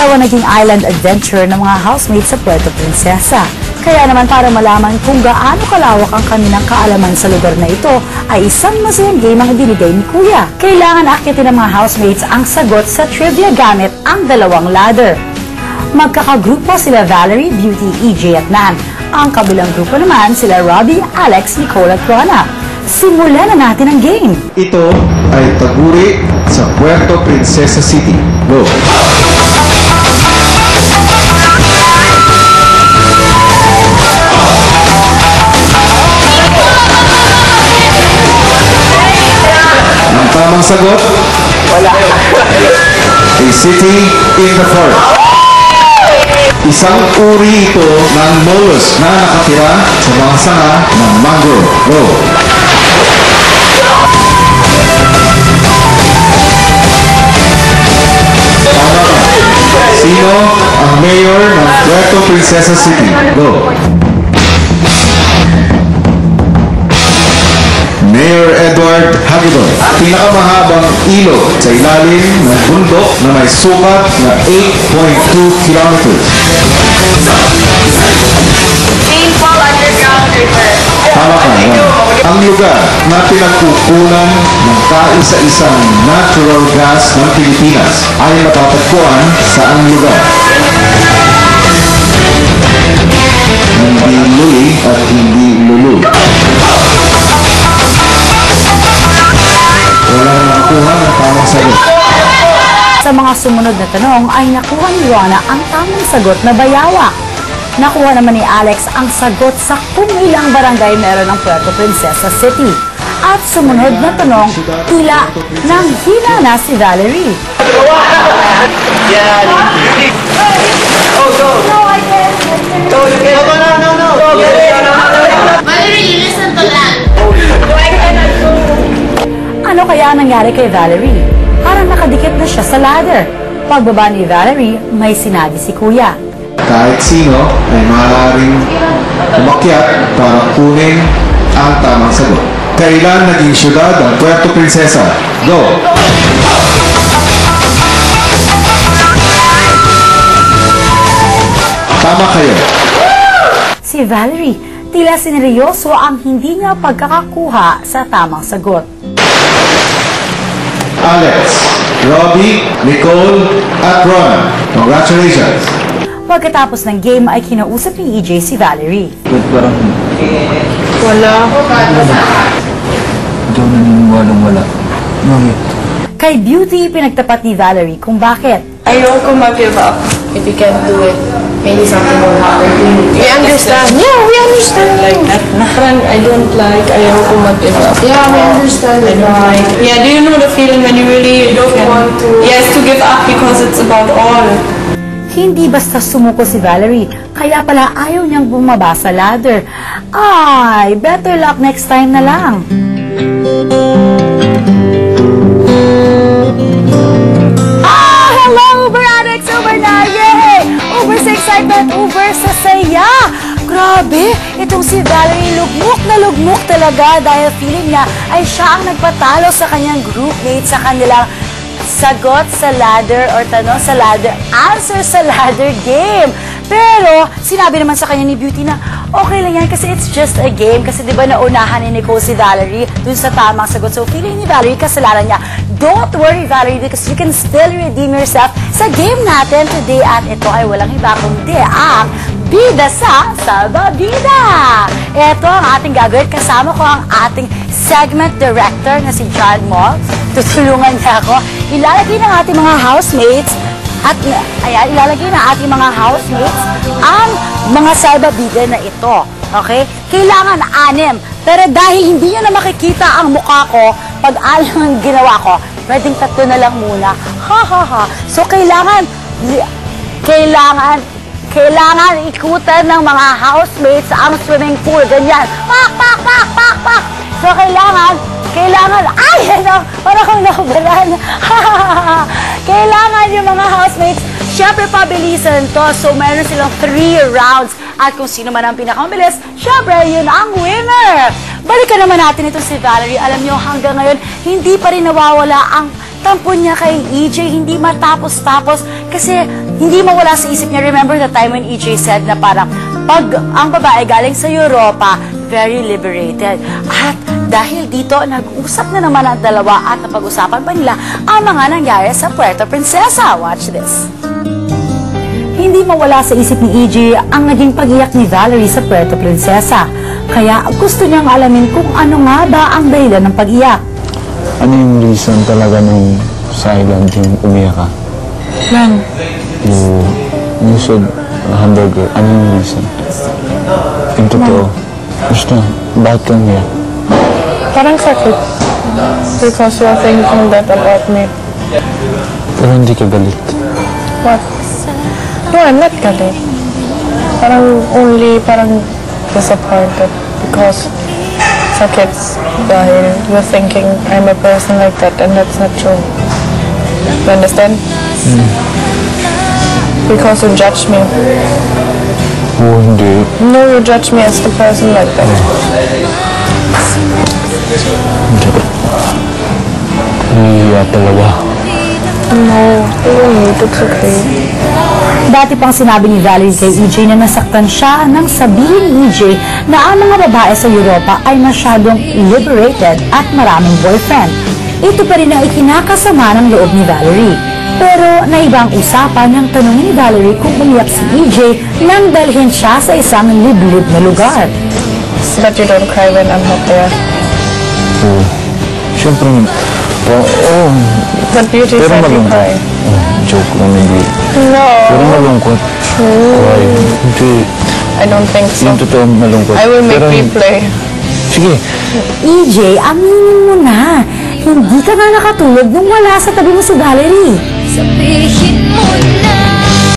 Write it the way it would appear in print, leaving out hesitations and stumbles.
Dalawa naging island adventure ng mga housemates sa Puerto Princesa. Kaya naman para malaman kung gaano kalawak ang kanilang kaalaman sa lugar na ito, ay isang masayang game ang ibinigay ni Kuya. Kailangan akyatin ng mga housemates ang sagot sa trivia gamit ang dalawang ladder. Magkakagrupo sila Valerie, Beauty, EJ at Nan. Ang kabilang grupo naman sila Robbie, Alex, Nicole at Rona. Simulan na natin ang game. Ito ay taguri sa Puerto Princesa City. Go! Ang tamang sagot? Wala. A city in the forest. Isang uri ito ng mollusk na nakatira sa mga sanga ng mangrove. Go! Tama ba? Sino ang mayor ng Puerto Princesa City? Go! Mayor Edward Hagedon. Pinakamahabang ilog sa ilalim ng bundok na may sukat na 8.2 kilometers. Painful Underground River. Tama ka yan. Ang lugar na pinagkukunan ng kaisa-isang natural gas ng Pilipinas ay matatagpuan sa ang lugar. Hindi luli at hindi lulu. Wala na nakuha ng tamang sagot. Sa mga sumunod na tanong ay nakuha ni Rona ang tamang sagot na Bayawa. Nakuha naman ni Alex ang sagot sa kung ilang barangay meron ng Puerto Princesa City. At sumunod na tanong, tila nang hina na si Valerie. Valerie, listen to that. Ano kaya nangyari kay Valerie? Parang nakadikit na siya sa ladder. Pagbaba ni Valerie, may sinabi si Kuya. Kahit sino ay maaaring umakyat para kunin ang tamang sagot. Kailan naging syudad ang Puerto Princesa? Go! Tama kayo. Si Valerie, tila sineryoso ang hindi niya pagkakakuha sa tamang sagot. Alex, Robbie, Nicole, at Ron. Congratulations! Pagkatapos ng game ay kinausap ni EJ si Valerie. Ba't parang Wala. hindi ako naniniwalang wala? Bakit? Kay Beauty, pinagtapat ni Valerie kung bakit. Ayoko mag-give up. If you can't do it, maybe something will happen to you. We understand. Yeah, we understand. Like that. Parang I don't like, ayoko mag-give up. Yeah, we understand. I don't like. Yeah, do you know the feeling when you really don't want to? Yes, to give up because it's about all. Hindi basta sumuko si Valerie, kaya pala ayaw niyang bumaba sa ladder. Ay, better luck next time na lang. Hello, Uber addicts! Uber na! Yay! Uber sa excitement! Uber sa saya! Grabe! Itong si Valerie lugmok talaga dahil feeling niya ay siya ang nagpatalo sa kanyang groupmate sa kanilang sagot sa ladder or tanong sa ladder, answer sa ladder game. Pero, sinabi naman sa kanya ni Beauty na okay lang yan kasi it's just a game. Kasi diba naunahan ni Nicole si Valerie dun sa tamang sagot. So, feeling ni Valerie, kasalanan niya. Don't worry, Valerie, because you can still redeem yourself sa game natin today. At ito ay walang iba kundi ang Bida sa Salbabida. Ito ang ating gagawin. Kasama ko ang ating segment director na si John Moll. Tutulungan niya ako. Ilalagay ng ating mga housemates at ayan, ilalagay ng ating mga housemates ang mga salbabida na ito. Okay? Kailangan 6. Pero dahil hindi nyo na makikita ang mukha ko pag alam ang ginawa ko, pwedeng 3 na lang muna. Ha ha ha. So kailangan ikutan ng mga housemates ang swimming pool. Ganyan. Pak, pak, pak, pak, pak. So kailangan, ay, ano, parang akong nakubalan. Kailangan yung mga housemates, syempre pabilisan to. So meron silang 3 rounds. At kung sino man ang pinakamabilis, syempre yun ang winner. Balikan naman natin ito si Valerie. Alam nyo, hanggang ngayon, hindi pa rin nawawala ang tampo niya kay EJ. Hindi matapos-tapos. Kasi Hindi mawala sa isip niya, remember the time when EJ said na parang pag ang babae galing sa Europa, very liberated. At dahil dito, nag-usap na naman ang dalawa at napag-usapan pa nila ang mga nangyari sa Puerto Princesa. Watch this. Hindi mawala sa isip ni EJ ang naging pag-iyak ni Valerie sa Puerto Princesa. Kaya gusto niyang alamin kung ano nga ba ang dahilan ng pag-iyak. Ano yung reason talaga nung sa island yung umiyak ka? Man, You said hamburger. Ano yung reason? Yung totoo. Basta, bakit ka umiyak? parang sakit. Because you're thinking that about me. Pero hindi ka galit. What? No, I'm not galit. Parang disappointed because sakit dahil you're thinking I'm a person like that and that's not true. You understand? Because you judge me. Oo, hindi. No, you judge me as the person like that. Hindi. Nahihiya talaga. No, you don't need. It's okay. Dati pang sinabi ni Valerie kay EJ na nasaktan siya nang sabihin ni EJ na ang mga babae sa Europa ay masyadong liberated at maraming boyfriend. Ito pa rin ang ikinakasama ng loob ni Valerie. Pero naiba ang usapan nang tanongin ni Valerie kung umiyak si EJ nang dalhin siya sa isang liblib na lugar. But you don't cry when I'm not there. Oo. Siyempre, oo. But beauty Pero said you malungkot. cry. Joke lang, hindi. No, Pero malungkot. Why? Hindi. I don't think so. Yung totoo malungkot. I will make Pero, replay. sige. EJ, aminin mo na. Hindi ka nga nakatulog nung wala sa tabi mo si Valerie. Sabihin mo na